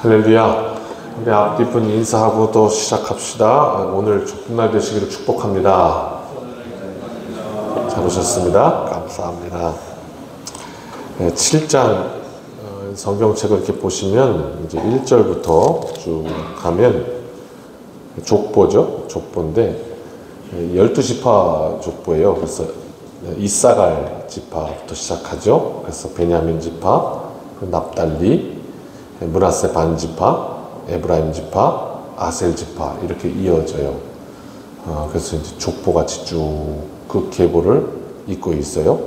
할렐루야. 우리 앞뒤 분 인사하고 또 시작합시다. 오늘 좋은 날 되시기를 축복합니다. 잘 오셨습니다. 감사합니다. 7장 성경책을 이렇게 보시면 이제 1절부터 쭉 가면 족보죠. 족보인데 12지파 족보예요. 그래서 이사갈 지파부터 시작하죠. 그래서 베냐민 지파, 납달리, 므낫세 반지파, 에브라임 지파, 아셀 지파 이렇게 이어져요. 그래서 이제 족보같이 쭉 그 계보를 잇고 있어요.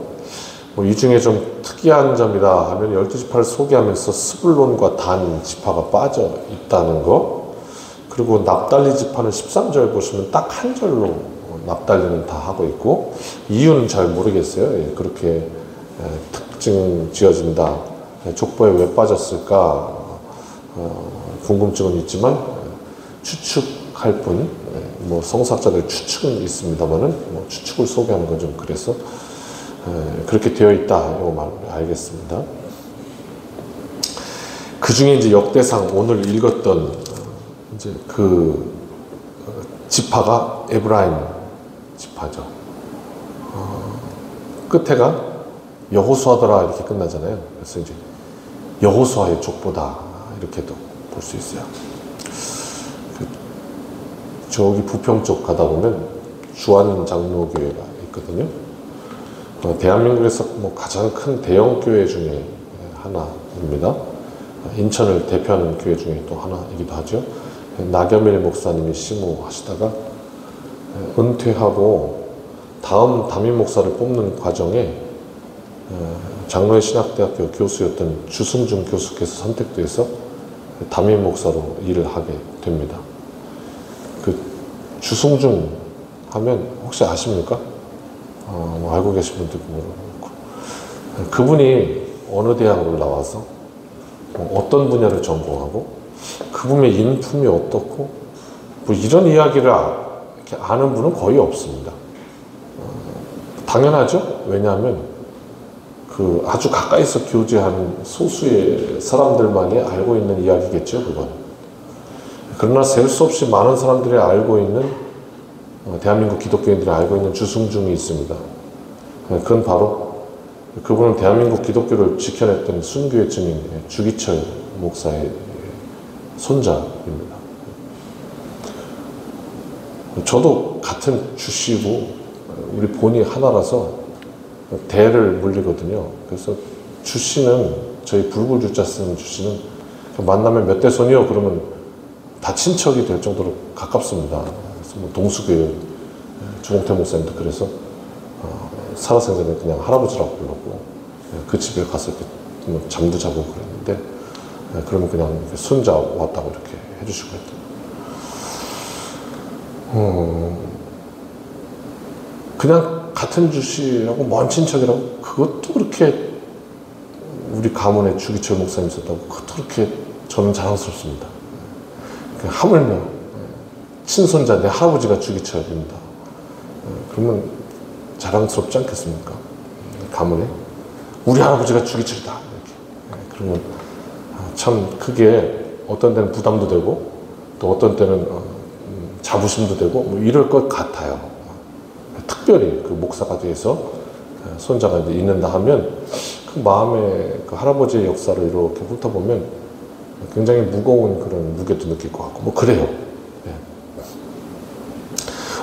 이 중에 좀 특이한 점이다 하면 12지파를 소개하면서 스불론과 단 지파가 빠져 있다는 거, 그리고 납달리 지파는 13절 보시면 딱 한 절로 납달리는 다 하고 있고, 이유는 잘 모르겠어요. 그렇게 특징 지어진다. 족보에 왜 빠졌을까 궁금증은 있지만 추측할 뿐, 뭐 성사자들 추측은 있습니다만은 뭐 추측을 소개하는 건 좀 그래서 그렇게 되어 있다 이거 말 알겠습니다. 그 중에 이제 역대상 오늘 읽었던 이제 그 지파가 에브라임 지파죠. 끝에가 여호수아더라 이렇게 끝나잖아요. 그래서 이제 여호수아의 족보다 이렇게도 볼 수 있어요. 저기 부평 쪽 가다 보면 주안 장로교회가 있거든요. 대한민국에서 뭐 가장 큰 대형 교회 중에 하나입니다. 인천을 대표하는 교회 중에 또 하나이기도 하죠. 나겸일 목사님이 심우하시다가 은퇴하고 다음 담임 목사를 뽑는 과정에 장로의 신학대학교 교수였던 주승준 교수께서 선택돼서 담임 목사로 일을 하게 됩니다. 그 주승준 하면 혹시 아십니까? 뭐 알고 계신 분도 있고 모르고, 그분이 어느 대학을 나와서 어떤 분야를 전공하고 그분의 인품이 어떻고 뭐 이런 이야기를 이렇게 아는 분은 거의 없습니다. 당연하죠. 왜냐하면 그 아주 가까이서 교제하는 소수의 사람들만이 알고 있는 이야기겠죠, 그건. 그러나 셀 수 없이 많은 사람들이 알고 있는, 대한민국 기독교인들이 알고 있는 주승중이 있습니다. 그건 바로 그분은 대한민국 기독교를 지켜냈던 순교의 증인 주기철 목사의 손자입니다. 저도 같은 주씨고 우리 본이 하나라서 대를 물리거든요. 그래서 주씨는, 저희 불굴주자 쓰는 주씨는 만나면 몇 대 손이요? 그러면 다 친척이 될 정도로 가깝습니다. 그래서 뭐 동수교회 주공태 목사님도 그래서 살아생전에 그냥 할아버지라고 불렀고, 그 집에 가서 이렇게 잠도 자고 그랬는데, 그러면 그냥 손자 왔다고 이렇게 해주시고 했던. 그냥 같은 주씨라고 먼 친척이라고, 그것도 그렇게 우리 가문에 주기철 목사님 있었다고 그것도 그렇게 저는 자랑스럽습니다. 하물며 친손자 내 할아버지가 주기철입니다. 그러면 자랑스럽지 않겠습니까? 가문에 우리 할아버지가 주기철이다 이렇게. 그러면 참 그게 어떤 때는 부담도 되고 또 어떤 때는 자부심도 되고 뭐 이럴 것 같아요. 특별히 그 목사가 돼서 손자가 이제 있는다 하면 그 마음에 그 할아버지의 역사를 이렇게 훑어보면 굉장히 무거운 그런 무게도 느낄 것 같고 뭐 그래요. 네.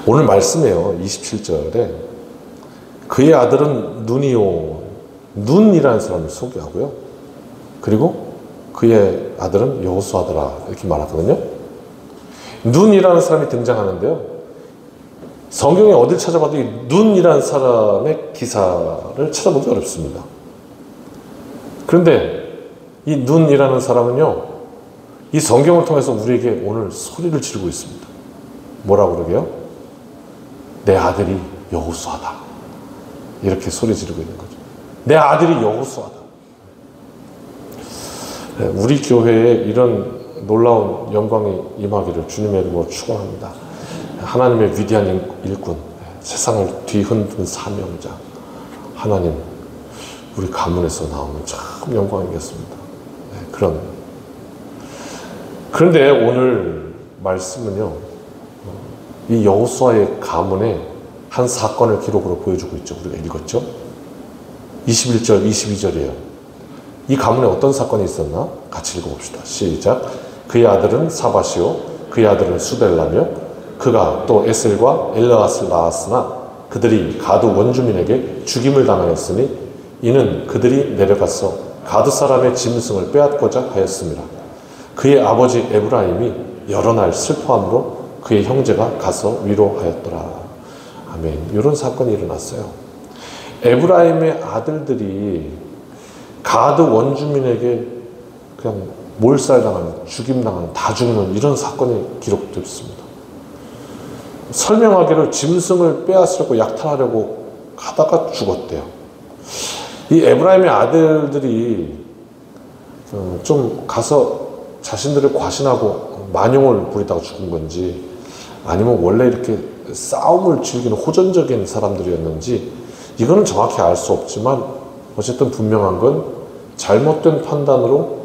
오늘 말씀에요. 27절에 그의 아들은 눈이요, 눈이라는 사람을 소개하고요. 그리고 그의 아들은 여호수아더라 이렇게 말하거든요. 눈이라는 사람이 등장하는데요. 성경에 어딜 찾아봐도 이 눈이라는 사람의 기사를 찾아보기 어렵습니다. 그런데 이 눈이라는 사람은요, 이 성경을 통해서 우리에게 오늘 소리를 지르고 있습니다. 뭐라고 그러게요? 내 아들이 여호수아다. 이렇게 소리 지르고 있는 거죠. 내 아들이 여호수아다. 우리 교회에 이런 놀라운 영광이 임하기를 주님의 이름으로 축원합니다. 하나님의 위대한 일꾼, 세상을 뒤흔든 사명자 하나님, 우리 가문에서 나오면 참 영광이겠습니다. 그런 그런데 오늘 말씀은요, 이 여호수아의 가문의 한 사건을 기록으로 보여주고 있죠. 우리가 읽었죠. 21절, 22절이에요. 이 가문에 어떤 사건이 있었나? 같이 읽어봅시다. 시작. 그의 아들은 사밧이요, 그의 아들은 수델라며, 그가 또 에셀과 엘르앗을 낳았으나 그들이 가드 원주민에게 죽임을 당하였으니 이는 그들이 내려가서 가드 사람의 짐승을 빼앗고자 하였습니다. 그의 아버지 에브라임이 여러 날 슬퍼함으로 그의 형제가 가서 위로하였더라. 아멘. 이런 사건이 일어났어요. 에브라임의 아들들이 가드 원주민에게 그냥 몰살당하는, 죽임당하는, 다 죽는 이런 사건이 기록됐습니다. 설명하기를 짐승을 빼앗으려고 약탈하려고 하다가 죽었대요. 이 에브라임의 아들들이 좀 가서 자신들을 과신하고 만용을 부리다가 죽은 건지, 아니면 원래 이렇게 싸움을 즐기는 호전적인 사람들이었는지 이거는 정확히 알 수 없지만, 어쨌든 분명한 건 잘못된 판단으로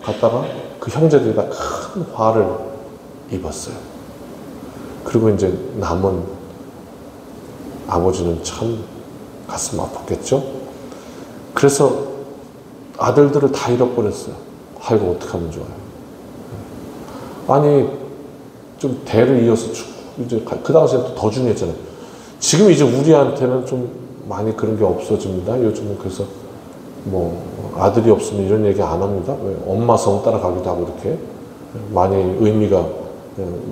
갔다가 그 형제들이 다 큰 화를 입었어요. 그리고 이제 남은 아버지는 참 가슴 아팠겠죠. 그래서 아들들을 다 잃어버렸어요. 아이고 어떻게 하면 좋아요. 아니 좀 대를 이어서 이제 그 당시에 또 더 중요했잖아요. 지금 이제 우리한테는 좀 많이 그런 게 없어집니다. 요즘은. 그래서 뭐 아들이 없으면 이런 얘기 안 합니다. 왜? 엄마 성 따라가기도 하고 이렇게 많이 의미가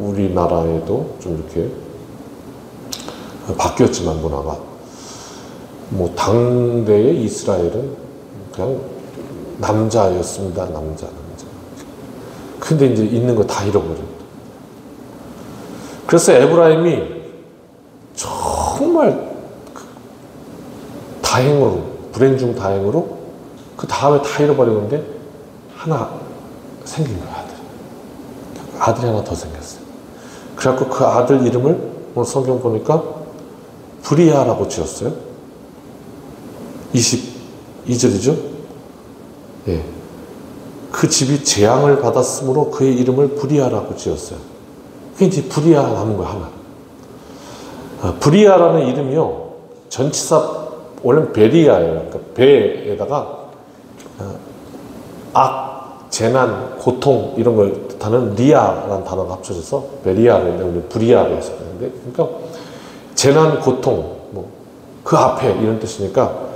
우리나라에도 좀 이렇게 바뀌었지만, 문화가 뭐 당대의 이스라엘은 그냥 남자였습니다. 남자. 근데 이제 있는 거 다 잃어버립니다. 그래서 에브라임이 정말 다행으로, 불행 중 다행으로 그 다음에 다 잃어버리는데 하나 생긴 거야. 아들이 하나 더 생겼어요. 그래갖고 그 아들 이름을 오늘 성경 보니까 브리아라고 지었어요. 22절이죠. 예. 그 집이 재앙을 받았으므로 그의 이름을 브리아라고 지었어요. 그게 이제 브리아 남은 거야, 하나. 브리아라는 이름이요, 전치사, 원래는 베리아예요. 그러니까 배에다가 악, 재난, 고통 이런 걸 뜻하는 리아라는 단어가 합쳐져서 베리아를 우리 브리아로 해서 그러는데, 그러니까 재난, 고통, 뭐 그 앞에 이런 뜻이니까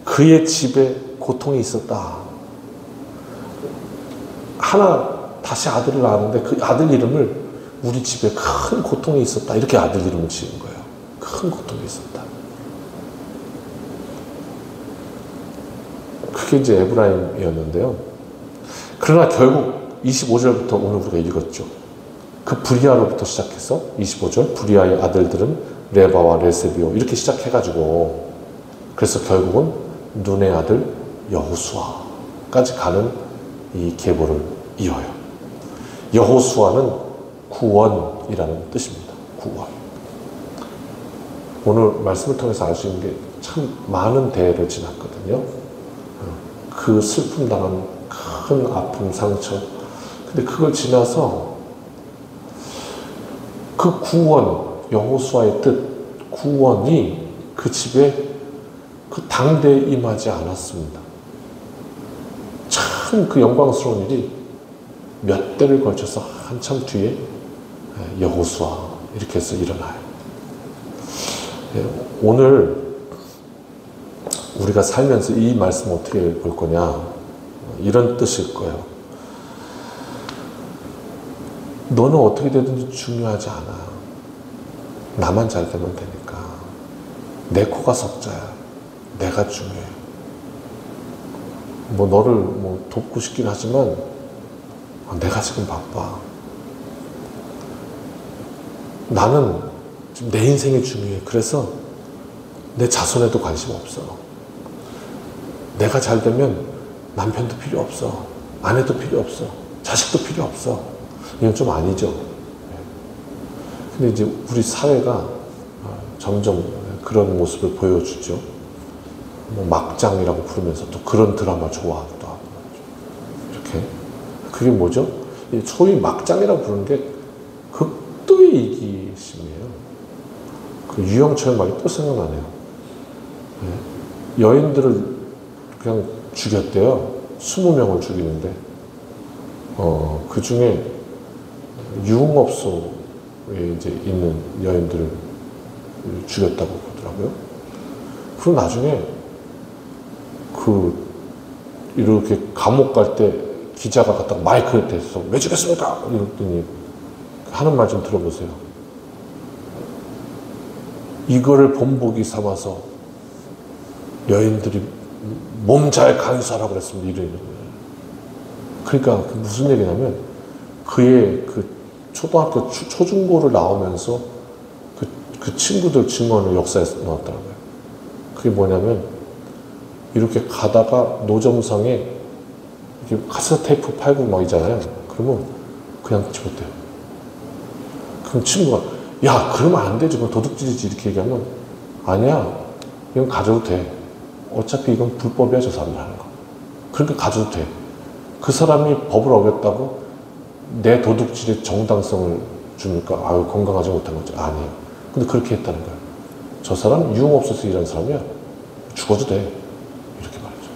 그의 집에 고통이 있었다. 하나 다시 아들을 낳았는데 그 아들 이름을 우리 집에 큰 고통이 있었다. 이렇게 아들 이름을 지은 거예요. 큰 고통이 있었다. 그게 이제 에브라임이었는데요. 그러나 결국 25절부터 오늘 우리가 읽었죠. 그 브리아로부터 시작해서 25절, 브리아의 아들들은 레바와 레세비오 이렇게 시작해가지고, 그래서 결국은 눈의 아들 여호수아까지 가는 이 계보를 이어요. 여호수아는 구원이라는 뜻입니다. 구원. 오늘 말씀을 통해서 알 수 있는 게 참 많은 대회를 지났거든요. 그 슬픔 당한 큰 아픔, 상처. 근데 그걸 지나서 그 구원, 여호수아의 뜻, 구원이 그 집에 그 당대에 임하지 않았습니다. 참 그 영광스러운 일이 몇 대를 걸쳐서 한참 뒤에 여호수아 이렇게 해서 일어나요. 오늘 우리가 살면서 이 말씀 어떻게 볼 거냐, 이런 뜻일 거예요. 너는 어떻게 되든지 중요하지 않아. 나만 잘 되면 되니까. 내 코가 석자야. 내가 중요해. 뭐 너를 뭐 돕고 싶긴 하지만 내가 지금 바빠. 나는 지금 내 인생이 중요해. 그래서 내 자손에도 관심 없어. 내가 잘 되면 남편도 필요 없어. 아내도 필요 없어. 자식도 필요 없어. 이건 좀 아니죠. 근데 이제 우리 사회가 점점 그런 모습을 보여주죠. 뭐 막장이라고 부르면서 또 그런 드라마 좋아하기도 하고. 이렇게. 그게 뭐죠? 소위 막장이라고 부르는 게 극도의 이기심이에요. 그 유영철 말이 또 생각나네요. 여인들을 그냥 죽였대요. 20명을 죽이는데 그 중에 유흥업소에 이제 있는 여인들을 죽였다고 그러더라고요. 그리고 나중에 이렇게 감옥 갈 때 기자가 갖다가 마이크에 대서 왜 죽였습니까? 이랬더니 하는 말 좀 들어보세요. 이거를 본보기 삼아서 여인들이 몸 잘 간수하라고 그랬습니다. 이런. 그러니까 무슨 얘기냐면 그의 그 초등학교 초중고를 나오면서 그 친구들 증언을 역사에 넣었더라고요. 그게 뭐냐면 이렇게 가다가 노점상에 이렇게 카세트 테이프 팔고 막 있잖아요. 그러면 그냥 집었대요. 그럼 친구가 야 그러면 안 되지, 그건 도둑질이지 이렇게 얘기하면 아니야, 이건 가져도 돼. 어차피 이건 불법이야, 저 사람이 하는 거. 그러니까 가져도 돼. 그 사람이 법을 어겼다고 내 도둑질의 정당성을 주니까 아유 건강하지 못한 거죠. 아니에요. 근데 그렇게 했다는 거예요. 저 사람 유흥업소에서 일하는 사람이야. 죽어도 돼. 이렇게 말이죠.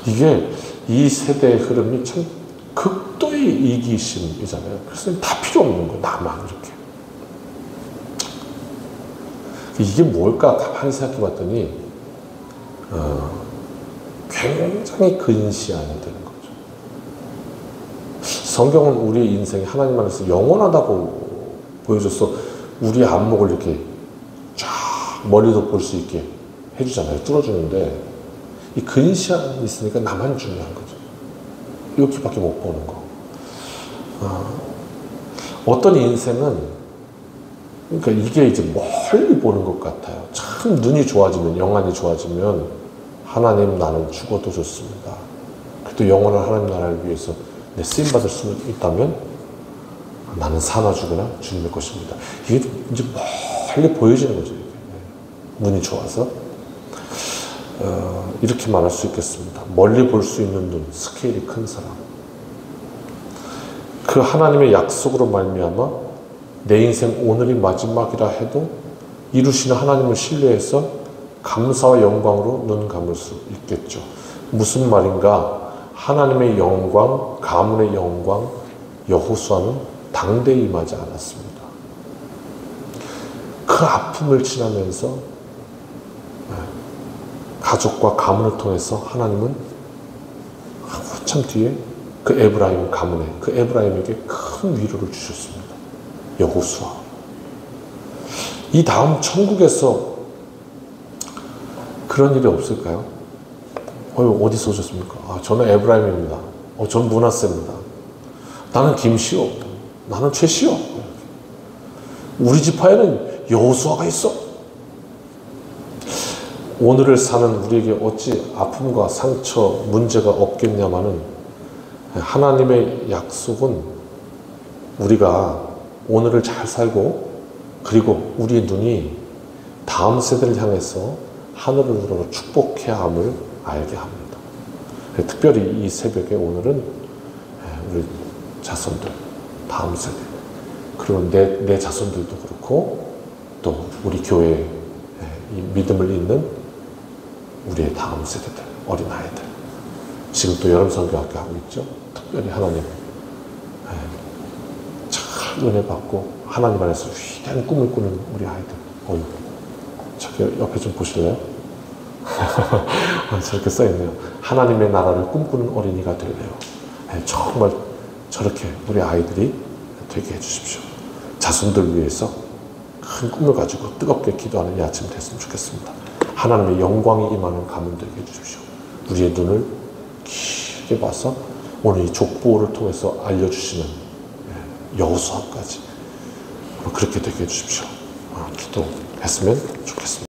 이게 이 세대의 흐름이 참 극도의 이기심이잖아요. 그래서 다 필요 없는 거예요. 나만 이렇게. 이게 뭘까 가만히 생각해 봤더니 굉장히 근시안이 되는 거죠. 성경은 우리 인생이 하나님 안에서 영원하다고 보여줘서 우리의 안목을 이렇게 쫙 머리도 볼 수 있게 해주잖아요. 뚫어주는데 이 근시안이 있으니까 나만 중요한 거죠. 이렇게밖에 못 보는 거. 어떤 인생은 그러니까 이게 이제 멀리 보는 것 같아요. 참 눈이 좋아지면, 영안이 좋아지면 하나님 나는 죽어도 좋습니다. 그래도 영원한 하나님 나라를 위해서 내 쓰임받을 수 있다면 나는 사나 죽으나 주님의 것입니다. 이게 이제 멀리 보여지는 거죠. 이게. 눈이 좋아서. 이렇게 말할 수 있겠습니다. 멀리 볼 수 있는 눈, 스케일이 큰 사람. 그 하나님의 약속으로 말미암아 내 인생 오늘이 마지막이라 해도 이루시는 하나님을 신뢰해서 감사와 영광으로 눈 감을 수 있겠죠. 무슨 말인가? 하나님의 영광, 가문의 영광, 여호수아는 당대히 임하지 않았습니다. 그 아픔을 지나면서 가족과 가문을 통해서 하나님은 한참 뒤에 그 에브라임 가문에, 그 에브라임에게 큰 위로를 주셨습니다. 여호수아. 이 다음 천국에서 그런 일이 없을까요? 어디서 오셨습니까? 저는 에브라임입니다. 저는 므낫세입니다. 나는 김시오. 나는 최시오. 우리 지파에는 여호수아가 있어. 오늘을 사는 우리에게 어찌 아픔과 상처, 문제가 없겠냐마는 하나님의 약속은 우리가 오늘을 잘 살고 그리고 우리의 눈이 다음 세대를 향해서 하늘을 우러러 축복해야 함을 알게 합니다. 특별히 이 새벽에 오늘은 우리 자손들, 다음 세대, 그리고 내 자손들도 그렇고 또 우리 교회에 이 믿음을 잇는 우리의 다음 세대들, 어린아이들, 지금 또 여름선교학교 하고 있죠. 특별히 하나님 잘 은혜 받고 하나님 안에서 위대한 꿈을 꾸는 우리 아이들. 저기 옆에 좀 보실래요? 저렇게 써있네요. 하나님의 나라를 꿈꾸는 어린이가 되래요. 정말 저렇게 우리 아이들이 되게 해주십시오. 자손들 위해서 큰 꿈을 가지고 뜨겁게 기도하는 이 아침 됐으면 좋겠습니다. 하나님의 영광이 임하는 가문 되게 해주십시오. 우리의 눈을 길게 봐서 오늘 이 족보를 통해서 알려주시는 여호수아까지 그렇게 되게 해주십시오. 기도했으면 좋겠습니다.